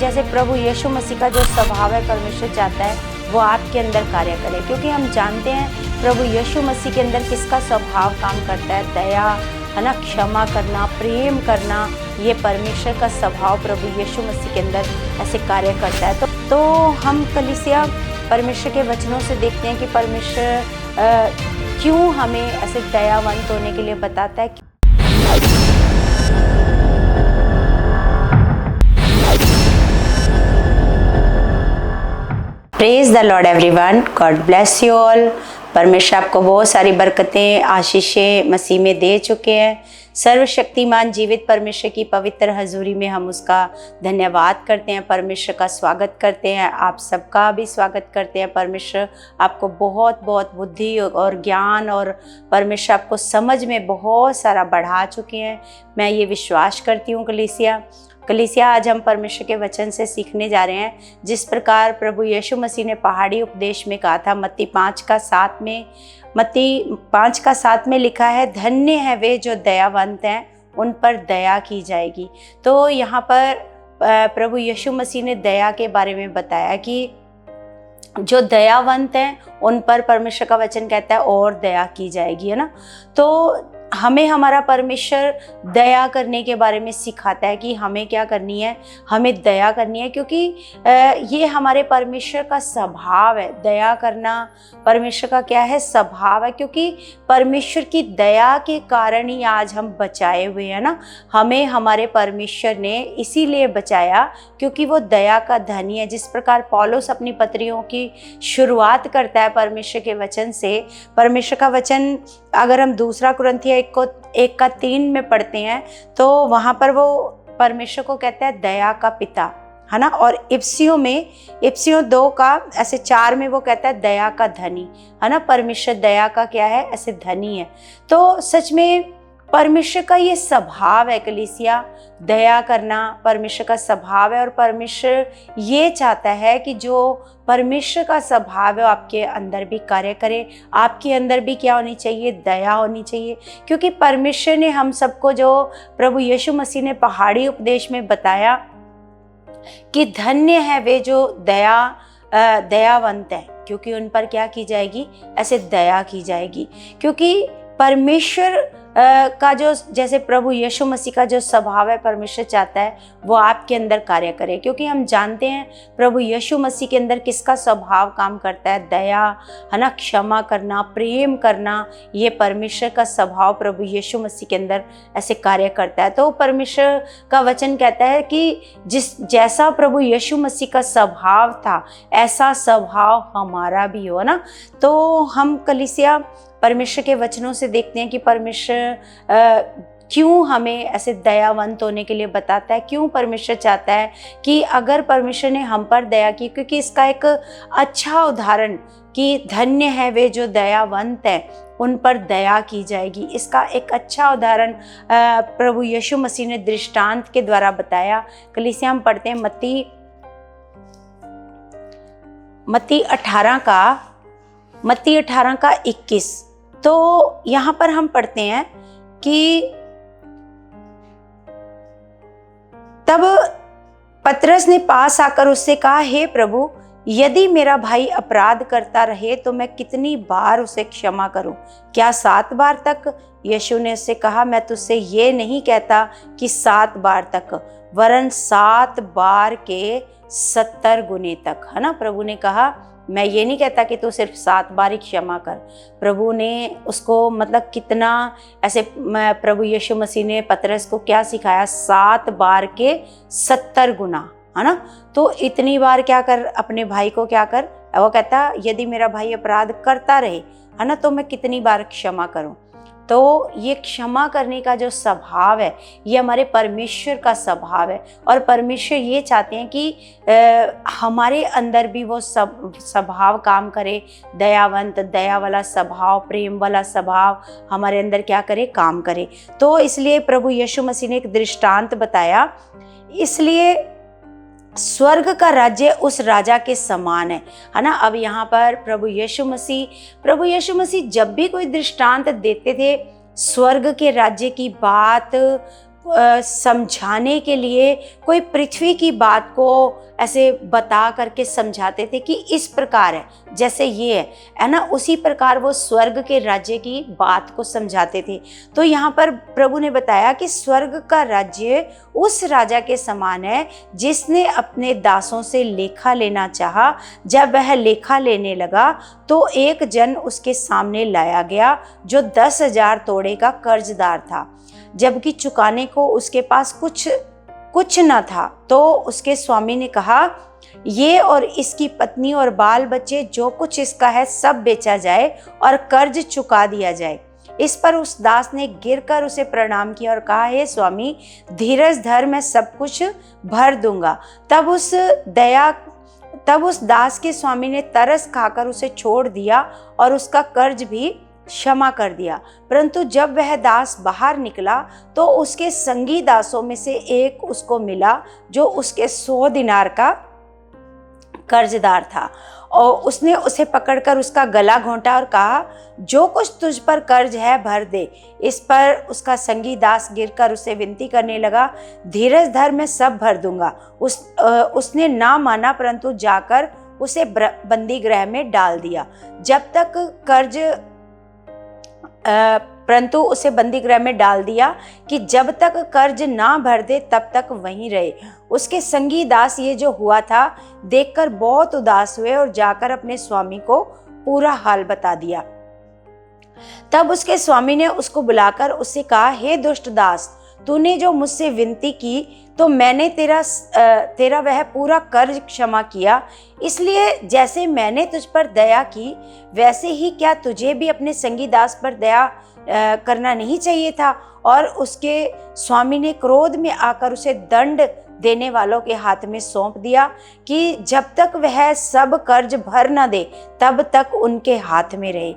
जैसे प्रभु यीशु मसीह का जो स्वभाव है परमेश्वर चाहता है वो आपके अंदर कार्य करे, क्योंकि हम जानते हैं प्रभु यीशु मसीह के अंदर किसका स्वभाव काम करता है, दया है ना, क्षमा करना, प्रेम करना, ये परमेश्वर का स्वभाव प्रभु यीशु मसीह के अंदर ऐसे कार्य करता है। तो हम कलीसिया परमेश्वर के वचनों से देखते हैं कि परमेश्वर क्यों हमें ऐसे दयावंत होने के लिए बताता है। Praise the Lord everyone, God bless you all. परमेश्वर आपको बहुत सारी बरकतें, आशीषें मसीह में दे चुके हैं। सर्वशक्तिमान जीवित परमेश्वर की पवित्र हजूरी में हम उसका धन्यवाद करते हैं, परमेश्वर का स्वागत करते हैं, आप सबका भी स्वागत करते हैं। परमेश्वर आपको बहुत बहुत बुद्धि और ज्ञान और परमेश्वर आपको समझ में बहुत सारा बढ़ा चुके हैं, मैं ये विश्वास करती हूँ। कलीसिया आज हम परमेश्वर के वचन से सीखने जा रहे हैं, जिस प्रकार प्रभु यीशु मसीह ने पहाड़ी उपदेश में कहा था। मत्ती 5:7 में लिखा है, धन्य है वे जो दयावंत हैं, उन पर दया की जाएगी। तो यहाँ पर प्रभु यीशु मसीह ने दया के बारे में बताया कि जो दयावंत हैं उन पर परमेश्वर का वचन कहता है और दया की जाएगी, है ना। तो हमें हमारा परमेश्वर दया करने के बारे में सिखाता है कि हमें क्या करनी है, हमें दया करनी है, क्योंकि ये हमारे परमेश्वर का स्वभाव है। दया करना परमेश्वर का क्या है, स्वभाव है, क्योंकि परमेश्वर की दया के कारण ही आज हम बचाए हुए हैं ना। हमें हमारे परमेश्वर ने इसीलिए बचाया क्योंकि वो दया का धनी है। जिस प्रकार पौलुस अपनी पत्रियों की शुरुआत करता है परमेश्वर के वचन से, परमेश्वर का वचन अगर हम 2 कुरिन्थियों 1:3 में पढ़ते हैं तो वहाँ पर वो परमेश्वर को कहता है दया का पिता, है ना। और इफिसियों 2:4 में वो कहता है दया का धनी, है ना। परमेश्वर दया का क्या है, ऐसे धनी है। तो सच में परमेश्वर का ये स्वभाव है कलीसिया, दया करना परमेश्वर का स्वभाव है। और परमेश्वर ये चाहता है कि जो परमेश्वर का स्वभाव है आपके अंदर भी कार्य करे। आपके अंदर भी क्या होनी चाहिए, दया होनी चाहिए, क्योंकि परमेश्वर ने हम सबको, जो प्रभु यीशु मसीह ने पहाड़ी उपदेश में बताया कि धन्य है वे जो दयावंत है, क्योंकि उन पर क्या की जाएगी, ऐसे दया की जाएगी। क्योंकि परमेश्वर का जो, जैसे प्रभु यीशु मसीह का जो स्वभाव है परमेश्वर चाहता है वो आपके अंदर कार्य करे, क्योंकि हम जानते हैं प्रभु यीशु मसीह के अंदर किसका स्वभाव काम करता है, दया, है ना, क्षमा करना, प्रेम करना, ये परमेश्वर का स्वभाव प्रभु यीशु मसीह के अंदर ऐसे कार्य करता है। तो परमेश्वर का वचन कहता है कि जैसा प्रभु यीशु मसीह का स्वभाव था ऐसा स्वभाव हमारा भी हो ना। तो हम कलीसिया परमेश्वर के वचनों से देखते हैं कि परमेश्वर क्यों हमें ऐसे दयावंत होने के लिए बताता है, क्यों परमेश्वर चाहता है कि अगर परमेश्वर ने हम पर दया की, क्योंकि इसका एक अच्छा उदाहरण कि धन्य है वे जो दयावंत हैं, उन पर दया की जाएगी, इसका एक अच्छा उदाहरण प्रभु यीशु मसीह ने दृष्टांत के द्वारा बताया। कलीसिया हम पढ़ते हैं मत्ती 18:21। तो यहाँ पर हम पढ़ते हैं कि तब पतरस ने पास आकर उससे कहा, हे प्रभु, यदि मेरा भाई अपराध करता रहे तो मैं कितनी बार उसे क्षमा करूं? क्या 7 बार तक? यीशु ने उससे कहा, मैं तुझसे ये नहीं कहता कि 7 बार तक, वरन 7 बार के 70 गुने तक, है ना। प्रभु ने कहा, मैं ये नहीं कहता कि तू सिर्फ 7 बार ही क्षमा कर। प्रभु ने उसको मतलब कितना ऐसे, प्रभु यीशु मसीह ने पतरस को क्या सिखाया, 7 बार के 70 गुना, है ना। तो इतनी बार क्या कर, अपने भाई को क्या कर, वो कहता यदि मेरा भाई अपराध करता रहे, है ना, तो मैं कितनी बार क्षमा करूं। तो ये क्षमा करने का जो स्वभाव है ये हमारे परमेश्वर का स्वभाव है। और परमेश्वर ये चाहते हैं कि हमारे अंदर भी वो स्वभाव काम करे, दयावंत, दया वाला स्वभाव, प्रेम वाला स्वभाव हमारे अंदर क्या करे, काम करे। तो इसलिए प्रभु यीशु मसीह ने एक दृष्टांत बताया, इसलिए स्वर्ग का राज्य उस राजा के समान है ना। अब यहाँ पर प्रभु यीशु मसीह जब भी कोई दृष्टांत देते थे स्वर्ग के राज्य की बात, समझाने के लिए, कोई पृथ्वी की बात को ऐसे बता करके समझाते थे कि इस प्रकार है, जैसे ये है ना, उसी प्रकार वो स्वर्ग के राज्य की बात को समझाते थे। तो यहाँ पर प्रभु ने बताया कि स्वर्ग का राज्य उस राजा के समान है जिसने अपने दासों से लेखा लेना चाहा। जब वह लेखा लेने लगा तो एक जन उसके सामने लाया गया जो 10,000 तोड़े का कर्जदार था, जबकि चुकाने को उसके पास कुछ न था। तो उसके स्वामी ने कहा, ये और इसकी पत्नी और बाल बच्चे जो कुछ इसका है सब बेचा जाए और कर्ज चुका दिया जाए। इस पर उस दास ने गिरकर उसे प्रणाम किया और कहा, हे स्वामी, धीरज धर, मैं सब कुछ भर दूंगा। तब उस दास के स्वामी ने तरस खाकर उसे छोड़ दिया और उसका कर्ज भी क्षमा कर दिया। परंतु जब वह दास बाहर निकला तो उसके संगी दासों में से एक उसको मिला जो उसके 100 दिनार का कर्जदार था, और उसने उसे पकड़कर उसका गला घोंटा और कहा, जो कुछ तुझ पर कर्ज है भर दे। इस पर उसका संगी दास गिरकर उसे विनती करने लगा, धीरज धर, मैं सब भर दूंगा। उसने ना माना, परंतु जाकर उसे बंदी गृह में डाल दिया परंतु उसे बंदी गृह में डाल दिया कि जब तक कर्ज ना भर दे तब तक वहीं रहे। उसके संगी दास ये जो हुआ था देखकर बहुत उदास हुए और जाकर अपने स्वामी को पूरा हाल बता दिया। तब उसके स्वामी ने उसको बुलाकर उससे कहा, हे दुष्ट दास, तूने जो मुझसे विनती की तो मैंने तेरा वह पूरा कर्ज क्षमा किया। इसलिए जैसे मैंने तुझ पर दया की वैसे ही क्या तुझे भी अपने संगी दास पर दया करना नहीं चाहिए था? और उसके स्वामी ने क्रोध में आकर उसे दंड देने वालों के हाथ में सौंप दिया कि जब तक वह सब कर्ज भर न दे तब तक उनके हाथ में रहे।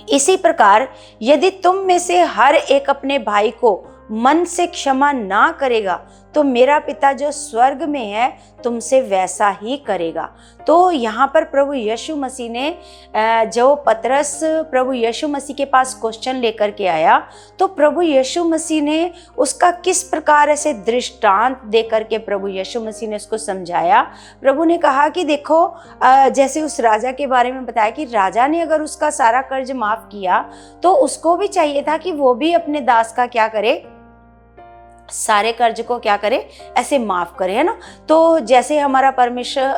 इसी प्रकार यदि तुम में से हर एक अपने भाई को मन से क्षमा ना करेगा तो मेरा पिता जो स्वर्ग में है तुमसे वैसा ही करेगा। तो यहाँ पर प्रभु यीशु मसीह ने जो पतरस प्रभु यीशु मसीह के पास क्वेश्चन लेकर के आया तो प्रभु यीशु मसीह ने उसका किस प्रकार ऐसे दृष्टांत दे करके प्रभु यीशु मसीह ने उसको समझाया। प्रभु ने कहा कि देखो, जैसे उस राजा के बारे में बताया कि राजा ने अगर उसका सारा कर्ज माफ किया तो उसको भी चाहिए था कि वो भी अपने दास का क्या करे, सारे कर्ज को क्या करे, ऐसे माफ करे, है ना। तो जैसे हमारा परमेश्वर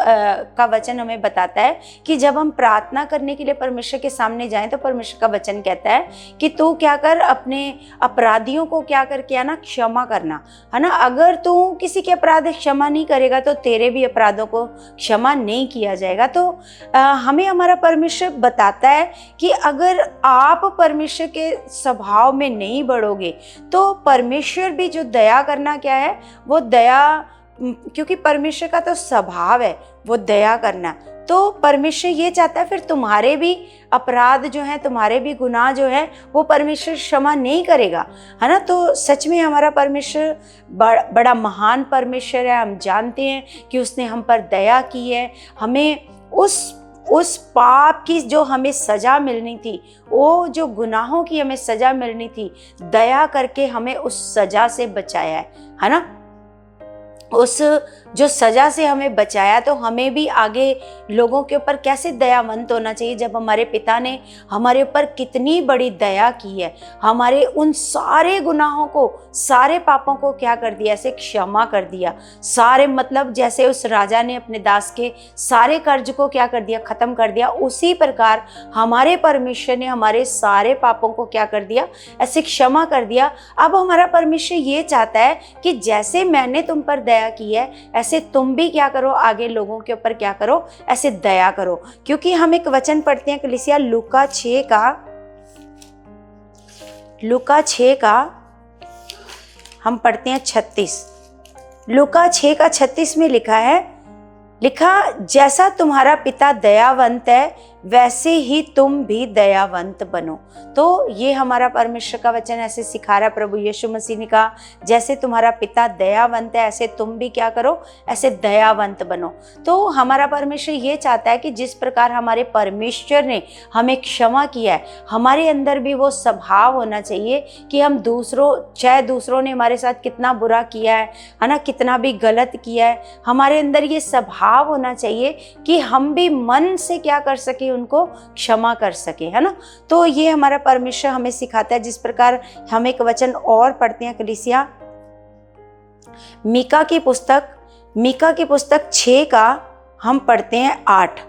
का वचन हमें बताता है कि जब हम प्रार्थना करने के लिए परमेश्वर के सामने जाएं तो परमेश्वर का वचन कहता है कि तू क्या कर, अपने अपराधियों को क्या कर किया ना, क्षमा करना, है ना। अगर तू किसी के अपराध क्षमा नहीं करेगा तो तेरे भी अपराधों को क्षमा नहीं किया जाएगा। तो हमें हमारा परमेश्वर बताता है कि अगर आप परमेश्वर के स्वभाव में नहीं बढ़ोगे तो परमेश्वर भी जो दया करना क्या है, वो दया, क्योंकि परमेश्वर का तो स्वभाव है वो दया करना, तो परमेश्वर ये चाहता है फिर तुम्हारे भी अपराध जो है, तुम्हारे भी गुनाह जो है वो परमेश्वर क्षमा नहीं करेगा, है ना। तो सच में हमारा परमेश्वर बड़ा महान परमेश्वर है। हम जानते हैं कि उसने हम पर दया की है, हमें उस पाप की जो हमें सज़ा मिलनी थी, वो जो गुनाहों की हमें सज़ा मिलनी थी, दया करके हमें उस सज़ा से बचाया है ना। उस जो सज़ा से हमें बचाया तो हमें भी आगे लोगों के ऊपर कैसे दयावंत होना चाहिए। जब हमारे पिता ने हमारे ऊपर कितनी बड़ी दया की है, हमारे उन सारे गुनाहों को, सारे पापों को क्या कर दिया, ऐसे क्षमा कर दिया। सारे मतलब जैसे उस राजा ने अपने दास के सारे कर्ज को क्या कर दिया, ख़त्म कर दिया, उसी प्रकार हमारे परमेश्वर ने हमारे सारे पापों को क्या कर दिया, ऐसे क्षमा कर दिया। अब हमारा परमेश्वर ये चाहता है कि जैसे मैंने तुम पर दया की है ऐसे तुम भी क्या करो, आगे लोगों के ऊपर क्या करो, ऐसे दया करो। क्योंकि हम एक वचन पढ़ते हैं कलीसिया लूका 6 का हम पढ़ते हैं 36। लूका 6 का 36 में लिखा, जैसा तुम्हारा पिता दयावंत है वैसे ही तुम भी दयावंत बनो। तो ये हमारा परमेश्वर का वचन ऐसे सिखा रहा है। प्रभु यीशु मसीह ने कहा जैसे तुम्हारा पिता दयावंत है ऐसे तुम भी क्या करो, ऐसे दयावंत बनो। तो हमारा परमेश्वर ये चाहता है कि जिस प्रकार हमारे परमेश्वर ने हमें क्षमा किया है, हमारे अंदर भी वो स्वभाव होना चाहिए कि हम चाहे दूसरों ने हमारे साथ कितना बुरा किया है ना, कितना भी गलत किया है, हमारे अंदर ये स्वभाव होना चाहिए कि हम भी मन से क्या कर सके, उनको क्षमा कर सके, है ना। तो ये हमारा परमेश्वर हमें सिखाता है। जिस प्रकार हम एक वचन और पढ़ते हैं कलीसिया, मीका की पुस्तक 6 का हम पढ़ते हैं 8।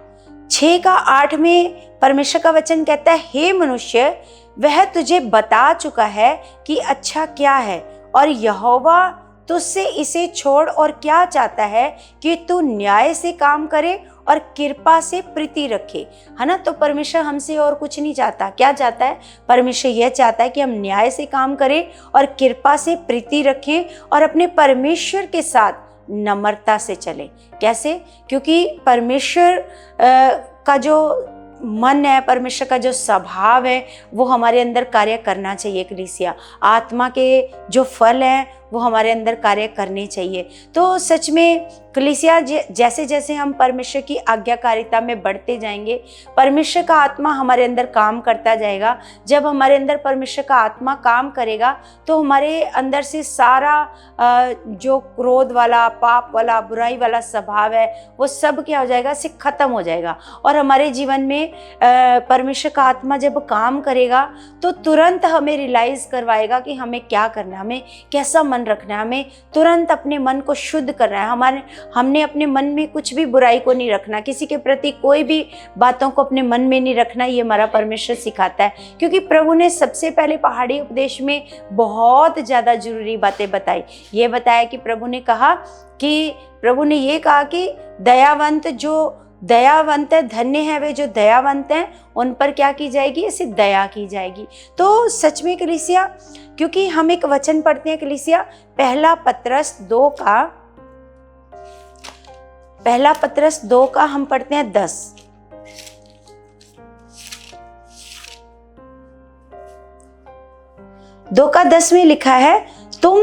6 का 8 में परमेश्वर का वचन कहता है, हे मनुष्य, वह तुझे बता चुका है कि अच्छा क्या है, और यहोवा तुझसे इसे छोड़ और क्या चाहता है कि तू न्याय से काम करे और कृपा से प्रीति रखे, है ना। तो परमेश्वर हमसे और कुछ नहीं चाहता। क्या चाहता है? परमेश्वर यह चाहता है कि हम न्याय से काम करें और कृपा से प्रीति रखें और अपने परमेश्वर के साथ नम्रता से चलें। कैसे? क्योंकि परमेश्वर का जो मन है, परमेश्वर का जो स्वभाव है, वो हमारे अंदर कार्य करना चाहिए। कलीसिया, आत्मा के जो फल हैं वो हमारे अंदर कार्य करने चाहिए। तो सच में कलीसिया, जैसे जैसे हम परमेश्वर की आज्ञाकारिता में बढ़ते जाएंगे, परमेश्वर का आत्मा हमारे अंदर काम करता जाएगा। जब हमारे अंदर परमेश्वर का आत्मा काम करेगा तो हमारे अंदर से सारा जो क्रोध वाला, पाप वाला, बुराई वाला स्वभाव है, वो सब क्या हो जाएगा, से खत्म हो जाएगा। और हमारे जीवन में परमेश्वर का आत्मा जब काम करेगा तो तुरंत हमें रियलाइज करवाएगा कि हमें क्या करना है, हमें कैसा मन रखना है, हमें तुरंत अपने मन को शुद्ध करना है। हमने अपने मन में कुछ भी बुराई को नहीं रखना, किसी के प्रति कोई भी बातों को अपने मन में नहीं रखना। ये हमारा परमेश्वर सिखाता है, क्योंकि प्रभु ने सबसे पहले पहाड़ी उपदेश में बहुत ज़्यादा जरूरी बातें बताई। ये बताया कि प्रभु ने ये कहा कि दयावंत है, धन्य है वे जो दयावंत हैं, उन पर क्या की जाएगी, ऐसे दया की जाएगी। तो सच में कलीसिया, क्योंकि हम एक वचन पढ़ते हैं कलीसिया, पहला पतरस 2 का हम पढ़ते हैं 10। दो का 10 में लिखा है, तुम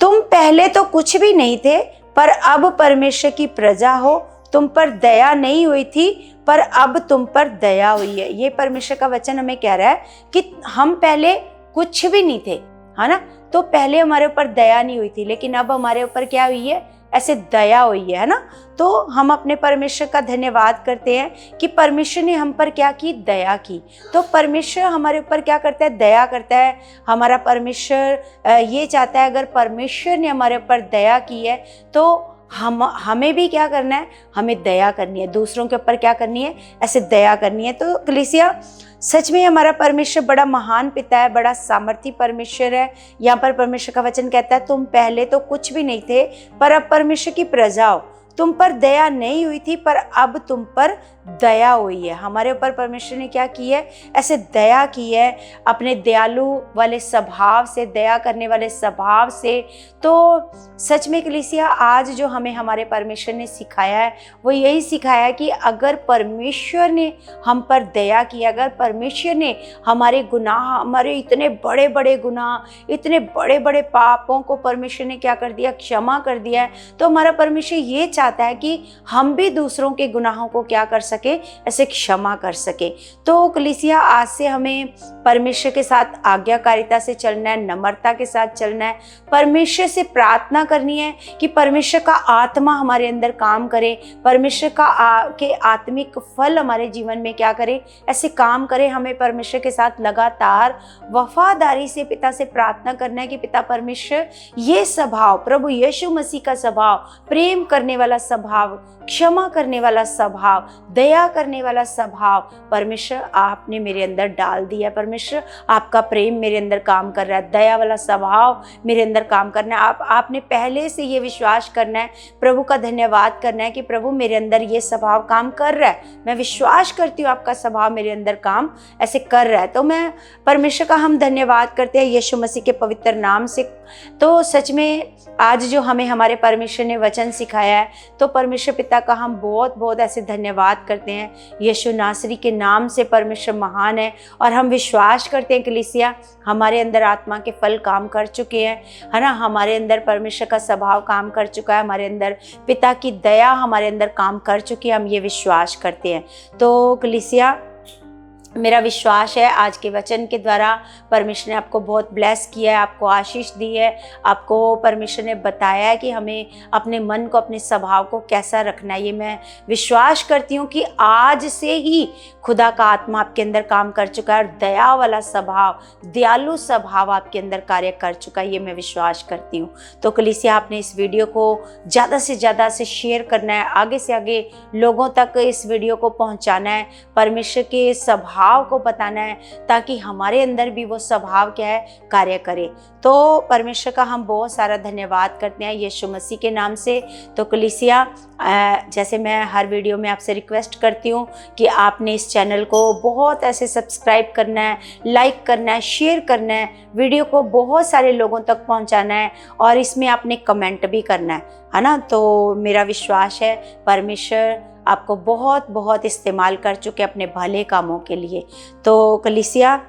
पहले तो कुछ भी नहीं थे, पर अब परमेश्वर की प्रजा हो। तुम पर दया नहीं हुई थी, पर अब तुम पर दया हुई है। ये परमेश्वर का वचन हमें कह रहा है कि हम पहले कुछ भी नहीं थे, है ना। तो पहले हमारे ऊपर दया नहीं हुई थी, लेकिन अब हमारे ऊपर क्या हुई है, ऐसे दया हुई है ना। तो हम अपने परमेश्वर का धन्यवाद करते हैं कि परमेश्वर ने हम पर क्या की, दया की। तो परमेश्वर हमारे ऊपर क्या करता है, दया करता है। हमारा परमेश्वर ये चाहता है, अगर परमेश्वर ने हमारे ऊपर दया की है तो हमें भी क्या करना है, हमें दया करनी है, दूसरों के ऊपर क्या करनी है, ऐसे दया करनी है। तो कलीसिया, सच में हमारा परमेश्वर बड़ा महान पिता है, बड़ा सामर्थी परमेश्वर है। यहाँ पर परमेश्वर का वचन कहता है, तुम पहले तो कुछ भी नहीं थे, पर अब परमेश्वर की प्रजा हो। तुम पर दया नहीं हुई थी, पर अब तुम पर दया हुई है। हमारे ऊपर परमेश्वर ने क्या की है, ऐसे दया की है, अपने दयालु वाले स्वभाव से, दया करने वाले स्वभाव से। तो सच में कलीसिया, आज जो हमें हमारे परमेश्वर ने सिखाया है, वो यही सिखाया है कि अगर परमेश्वर ने हम पर दया की, अगर परमेश्वर ने हमारे गुनाह, हमारे इतने बड़े बड़े गुनाह, इतने बड़े बड़े पापों को परमेश्वर ने क्या कर दिया, क्षमा कर दिया है, तो हमारा परमेश्वर ये चाहता है कि हम भी दूसरों के गुनाहों को क्या कर सके, ऐसे क्षमा कर सके। तो कलीसिया, आज से हमें परमेश्वर के साथ आज्ञाकारिता से चलना है, नम्रता के साथ चलना है, परमेश्वर से प्रार्थना करनी है कि परमेश्वर का आत्मा हमारे अंदर काम करे, परमेश्वर के आत्मिक फल हमारे जीवन में क्या करे, ऐसे काम करे। हमें परमेश्वर के साथ लगातार वफादारी से पिता से प्रार्थना करना है कि पिता परमेश्वर, ये स्वभाव, प्रभु यीशु मसीह का स्वभाव, प्रेम करने वाला स्वभाव, क्षमा करने वाला स्वभाव, दया करने वाला स्वभाव, परमेश्वर आपने मेरे अंदर डाल दिया। परमेश्वर, आपका प्रेम मेरे अंदर काम कर रहा है, दया वाला स्वभाव मेरे अंदर काम करना है। आपने पहले से ये विश्वास करना है, प्रभु का धन्यवाद करना है कि प्रभु मेरे अंदर ये स्वभाव काम कर रहा है। मैं विश्वास करती हूँ आपका स्वभाव मेरे अंदर काम ऐसे कर रहा है। तो मैं परमेश्वर का हम धन्यवाद करते हैं यीशु मसीह के पवित्र नाम से। तो सच में आज जो हमें हमारे परमेश्वर ने वचन सिखाया है, तो परमेश्वर पिता का हम बहुत बहुत ऐसे धन्यवाद करते हैं। यीशु नासरी के नाम से परमेश्वर महान है और हम विश्वास करते हैं कलीसिया हमारे अंदर आत्मा के फल काम कर चुके हैं, है ना। हमारे अंदर परमेश्वर का स्वभाव काम कर चुका है, हमारे अंदर पिता की दया हमारे अंदर काम कर चुकी है, हम ये विश्वास करते हैं। तो कलीसिया मेरा विश्वास है आज के वचन के द्वारा परमेश्वर ने आपको बहुत ब्लेस किया है, आपको आशीष दी है, आपको परमेश्वर ने बताया है कि हमें अपने मन को, अपने स्वभाव को कैसा रखना है। ये मैं विश्वास करती हूँ कि आज से ही खुदा का आत्मा आपके अंदर काम कर चुका है और दया वाला स्वभाव, दयालु स्वभाव आपके अंदर कार्य कर चुका है, ये मैं विश्वास करती हूँ। तो कलीसिया आपने इस वीडियो को ज़्यादा से ज़्यादा से शेयर करना है, आगे से आगे लोगों तक इस वीडियो को पहुँचाना है, परमेश्वर के स्वभाव को बताना है, ताकि हमारे अंदर भी वो स्वभाव क्या है, कार्य करे। तो परमेश्वर का हम बहुत सारा धन्यवाद करते हैं यीशु मसीह के नाम से। तो कलीसिया जैसे मैं हर वीडियो में आपसे रिक्वेस्ट करती हूँ कि आपने इस चैनल को बहुत ऐसे सब्सक्राइब करना है, लाइक करना है, शेयर करना है, वीडियो को बहुत सारे लोगों तक पहुँचाना है और इसमें आपने कमेंट भी करना है ना। तो मेरा विश्वास है परमेश्वर आपको बहुत बहुत इस्तेमाल कर चुके अपने भले कामों के लिए। तो कलीसिया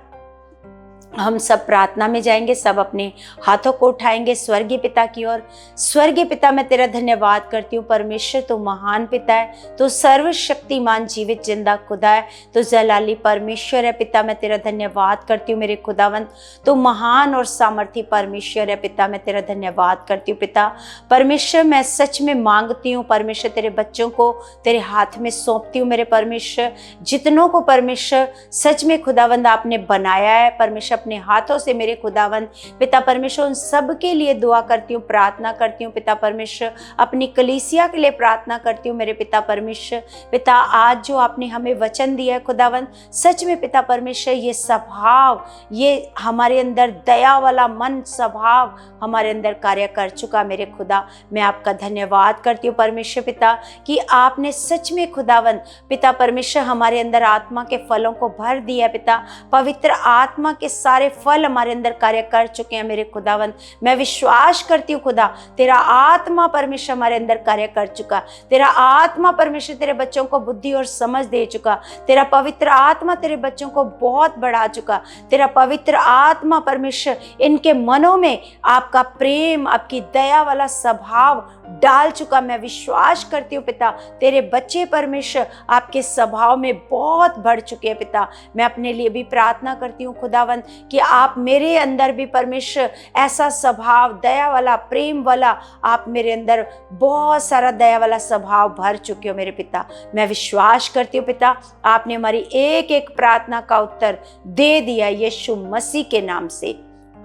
हम सब प्रार्थना में जाएंगे, सब अपने हाथों को उठाएंगे स्वर्गीय पिता की ओर। स्वर्गीय पिता मैं तेरा धन्यवाद करती हूँ परमेश्वर, तू महान पिता है, तू सर्वशक्तिमान जीवित जिंदा खुदा है, तू जलाली परमेश्वर है। पिता मैं तेरा धन्यवाद करती हूँ मेरे खुदावंत, तू महान और सामर्थी परमेश्वर है। पिता मैं तेरा धन्यवाद करती हूँ पिता परमेश्वर, मैं सच में मांगती हूँ परमेश्वर तेरे बच्चों को तेरे हाथ में सौंपती हूँ मेरे परमेश्वर, जितनों को परमेश्वर सच में खुदावंद आपने बनाया है परमेश्वर अपने हाथों से मेरे खुदावंद पिता परमेश्वर, उन सब के लिए दुआ करती हूँ, प्रार्थना करती हूँ पिता परमेश्वर, अपनी कलीसिया के लिए प्रार्थना करती हूँ मेरे पिता परमेश्वर। पिता आज जो आपने हमें वचन दिया है खुदावंद, सच में पिता परमेश्वर ये स्वभाव, ये हमारे अंदर दया वाला मन स्वभाव हमारे अंदर कार्य कर चुका मेरे खुदा। मैं आपका धन्यवाद करती हूँ परमेश्वर पिता कि आपने सच में खुदावंद पिता परमेश्वर हमारे अंदर आत्मा के फलों को भर दिया पिता। पवित्र आत्मा के सारे फल हमारे अंदर कार्य कर चुके हैं मेरे खुदावंद। मैं विश्वास करती हूँ खुदा तेरा आत्मा परमेश्वर हमारे अंदर कार्य कर चुका, तेरा आत्मा परमेश्वर तेरे बच्चों को बुद्धि और समझ दे चुका, तेरा पवित्र आत्मा तेरे बच्चों को बहुत बढ़ा चुका, तेरा पवित्र आत्मा परमेश्वर इनके मनों में आपका प्रेम, आपकी दया वाला स्वभाव डाल चुका। मैं विश्वास करती हूँ पिता तेरे बच्चे परमेश्वर आपके स्वभाव में बहुत बढ़ चुके हैं पिता। मैं अपने लिए भी प्रार्थना करती हूँ खुदावंद कि आप मेरे अंदर भी परमेश्वर ऐसा स्वभाव दया वाला, प्रेम वाला, आप मेरे अंदर बहुत सारा दया वाला स्वभाव भर चुके हो मेरे पिता। मैं विश्वास करती हूँ पिता आपने हमारी एक एक प्रार्थना का उत्तर दे दिया यीशु मसीह के नाम से।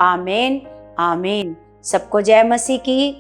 आमीन आमीन। सबको जय मसीह की।